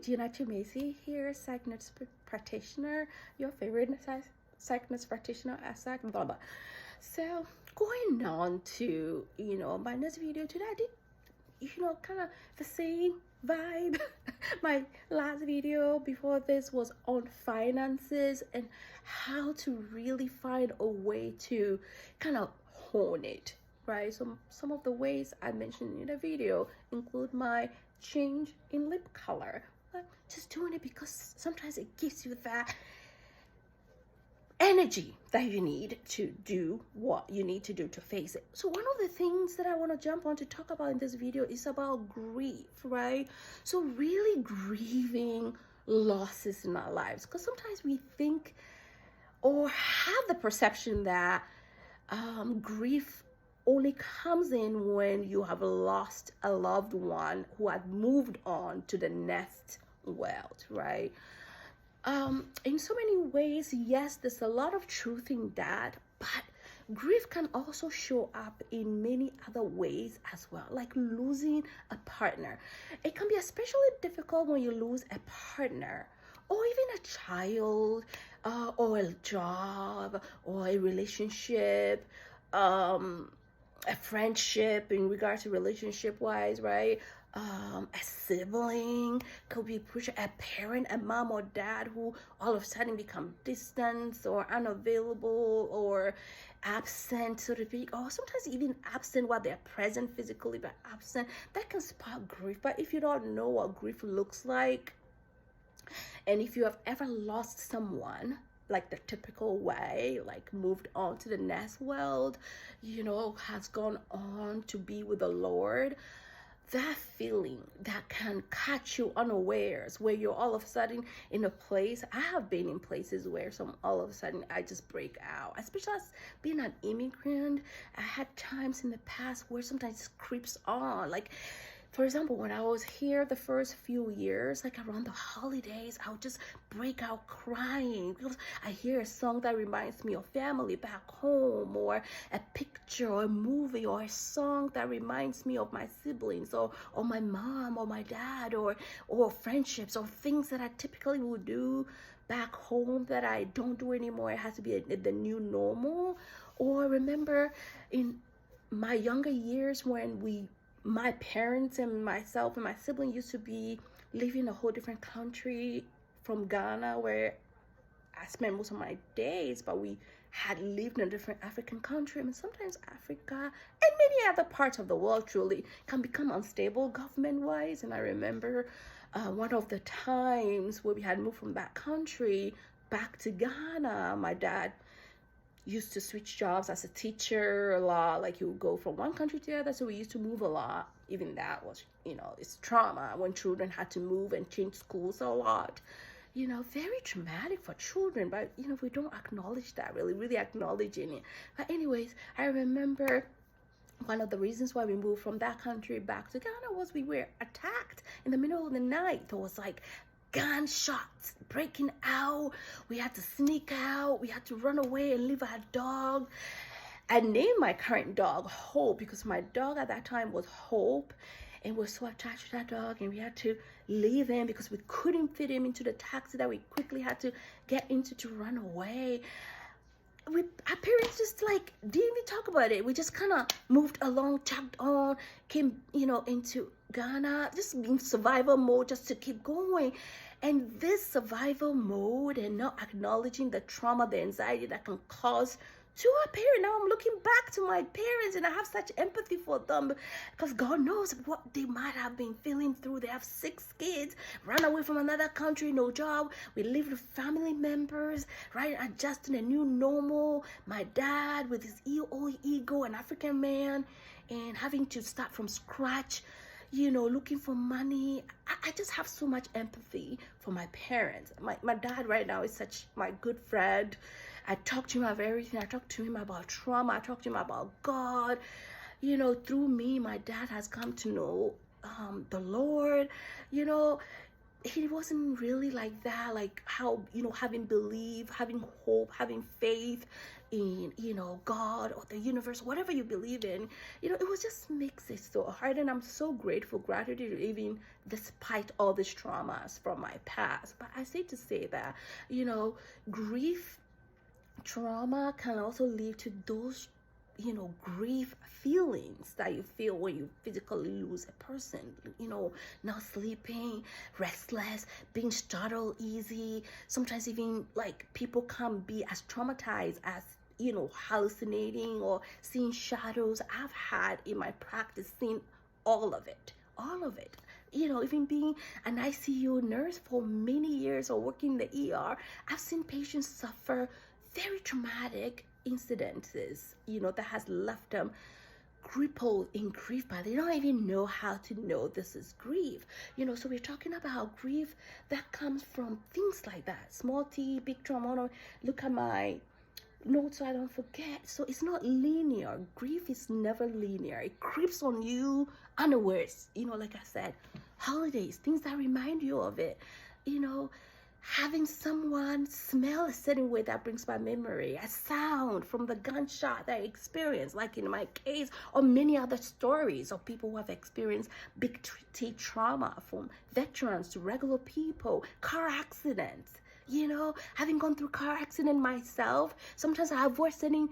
Gina Chimesi here, psych nurse practitioner, your favorite psych nurse practitioner at psych, blah blah. So going on to my next video today, I did kind of the same vibe. My last video before this was on finances and how to really find a way to kind of hone it, right? So some of the ways I mentioned in the video include my change in lip color. Just doing it because sometimes it gives you that energy that you need to do what you need to do to face it. So one of the things that I want to jump on to talk about in this video is about grief, right? So really grieving losses in our lives, because sometimes we think or have the perception that grief only comes in when you have lost a loved one who had moved on to the next world, right? In so many ways, yes, there's a lot of truth in that, but grief can also show up in many other ways as well, like losing a partner. It can be especially difficult when you lose a partner or even a child, or a job or a relationship, a friendship in regards to relationship wise, right? A sibling, could be a parent, a mom or dad who all of a sudden become distant or unavailable or absent, so to speak, or sometimes even absent while they're present physically but absent. That can spark grief. But if you don't know what grief looks like, and if you have ever lost someone like the typical way, like moved on to the next world, has gone on to be with the Lord, that feeling that can catch you unawares, where you're all of a sudden in a place. I have been in places where all of a sudden I just break out, especially as being an immigrant. I had times in the past where sometimes it creeps on, like, for example, when I was here the first few years, like around the holidays, I would just break out crying because I hear a song that reminds me of family back home, or a picture or a movie or a song that reminds me of my siblings or my mom or my dad, or friendships or things that I typically would do back home that I don't do anymore. It has to be the new normal. Or remember in my younger years when my parents and myself and my sibling used to be living in a whole different country from Ghana, where I spent most of my days, but we had lived in a different African country. I mean, sometimes Africa and many other parts of the world truly can become unstable government-wise. And I remember one of the times where we had moved from that country back to Ghana, my dad used to switch jobs as a teacher a lot. Like, he would go from one country to the other, so we used to move a lot. Even that was, it's trauma when children had to move and change schools a lot. Very traumatic for children, but we don't acknowledge that, really acknowledging it. But anyways, I remember one of the reasons why we moved from that country back to Ghana was we were attacked in the middle of the night. There was like gunshots breaking out. We had to sneak out. We had to run away and leave our dog. I named my current dog Hope because my dog at that time was Hope, and we're so attached to that dog, and we had to leave him because we couldn't fit him into the taxi that we quickly had to get into to run away. Our parents just like didn't even talk about it. We just kind of moved along, chugged on, came into Ghana, just in survival mode, just to keep going. And this survival mode and not acknowledging the trauma, the anxiety that can cause to a parent. Now I'm looking back to my parents and I have such empathy for them, because God knows what they might have been feeling through. They have 6 kids, run away from another country, no job. We live with family members, right? Adjusting a new normal. My dad with his ego, an African man, and having to start from scratch, looking for money. I just have so much empathy for my parents. My dad right now is such my good friend. I talk to him about everything. I talk to him about trauma. I talk to him about God. Through me, my dad has come to know the Lord. it wasn't really like that, like how, having belief, having hope, having faith in, God or the universe, whatever you believe in. It was just makes it so hard. And I'm so grateful, gratitude, even despite all these traumas from my past. But I say to say that, grief, trauma can also lead to those, grief feelings that you feel when you physically lose a person, not sleeping, restless, being startled easy. Sometimes even like people can be as traumatized as, hallucinating or seeing shadows. I've had in my practice seen all of it, all of it. Even being an ICU nurse for many years or working in the ER, I've seen patients suffer very traumatic incidences, that has left them crippled in grief, but they don't even know how to know this is grief. So we're talking about grief that comes from things like that. Small T, big trauma. I want to look at my notes so I don't forget. So it's not linear. Grief is never linear. It creeps on you unawares. Like I said, holidays, things that remind you of it. Having someone smell a certain way that brings back memory, a sound from the gunshot that I experienced, like in my case, or many other stories of people who have experienced big T trauma, from veterans to regular people, car accidents. Having gone through car accident myself, sometimes I avoid setting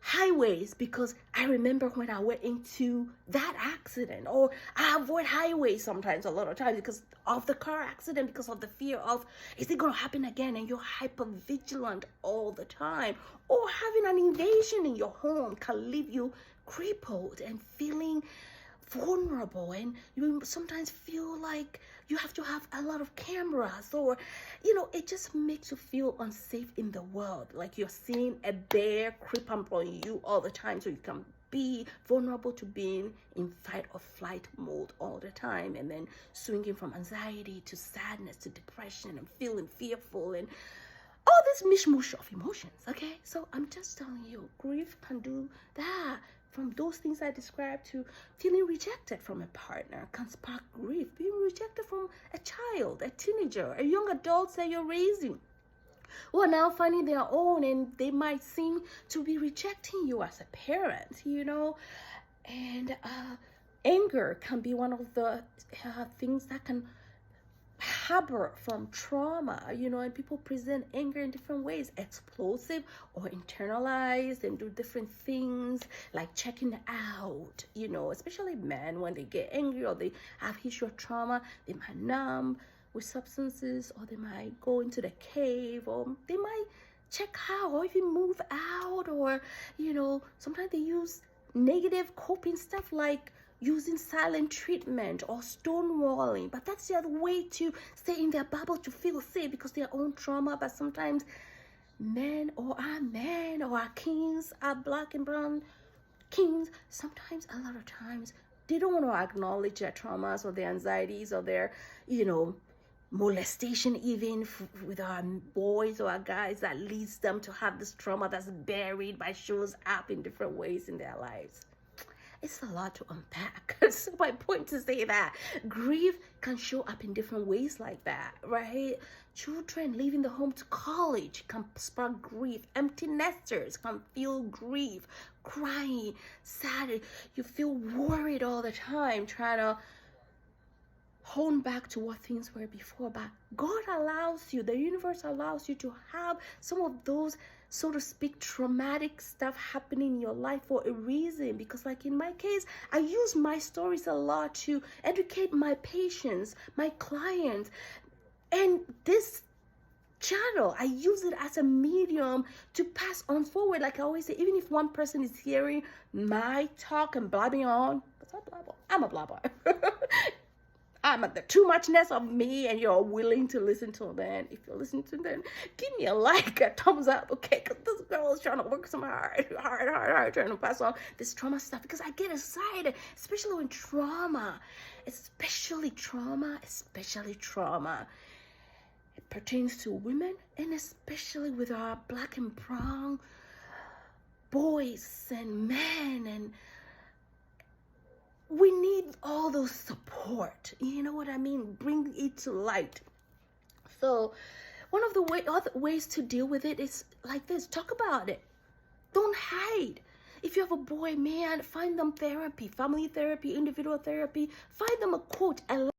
highways because I remember when I went into that accident, or I avoid highways sometimes, a lot of times, because of the car accident, because of the fear of, is it going to happen again? And you're hyper vigilant all the time. Or having an invasion in your home can leave you crippled and feeling vulnerable, and you sometimes feel like you have to have a lot of cameras, or it just makes you feel unsafe in the world, like you're seeing a bear creep up on you all the time. So you can be vulnerable to being in fight or flight mode all the time, and then swinging from anxiety to sadness to depression and feeling fearful and all this mishmash of emotions. Okay, so I'm just telling you, grief can do that. From those things I described to feeling rejected from a partner can spark grief. Being rejected from a child, a teenager, a young adult that you're raising, who are now finding their own, and they might seem to be rejecting you as a parent, And anger can be one of the things that can harbor from trauma, and people present anger in different ways, explosive or internalized, and do different things like checking out, especially men, when they get angry or they have history of trauma, they might numb with substances, or they might go into the cave, or they might check out or even move out, or, sometimes they use negative coping stuff like using silent treatment or stonewalling, but that's the other way to stay in their bubble to feel safe because their own trauma. But sometimes men or our kings, our black and brown kings, sometimes, a lot of times, they don't want to acknowledge their traumas or their anxieties or their, molestation, even with our boys or our guys, that leads them to have this trauma that's buried but shows up in different ways in their lives. It's a lot to unpack. So my point to say that grief can show up in different ways like that, right? Children leaving the home to college can spark grief. Empty nesters can feel grief, crying, sad. You feel worried all the time, trying to hone back to what things were before. But God allows you, the universe allows you to have some of those, so to speak, traumatic stuff happening in your life for a reason. Because like in my case, I use my stories a lot to educate my patients, my clients. And this channel, I use it as a medium to pass on forward. Like I always say, even if one person is hearing my talk and blabbing on, I'm a blabber. I'm at the too muchness of me, and you're willing to listen to them. If you're listening to them, give me a like, a thumbs up, okay? Because this girl is trying to work so hard, trying to pass on this trauma stuff, because I get excited, especially when especially trauma, it pertains to women, and especially with our black and brown boys and men, and we need all those support. You know what I mean? Bring it to light. So one of the other ways to deal with it is like this. Talk about it. Don't hide. If you have a boy, man, find them therapy, family therapy, individual therapy. Find them a coach.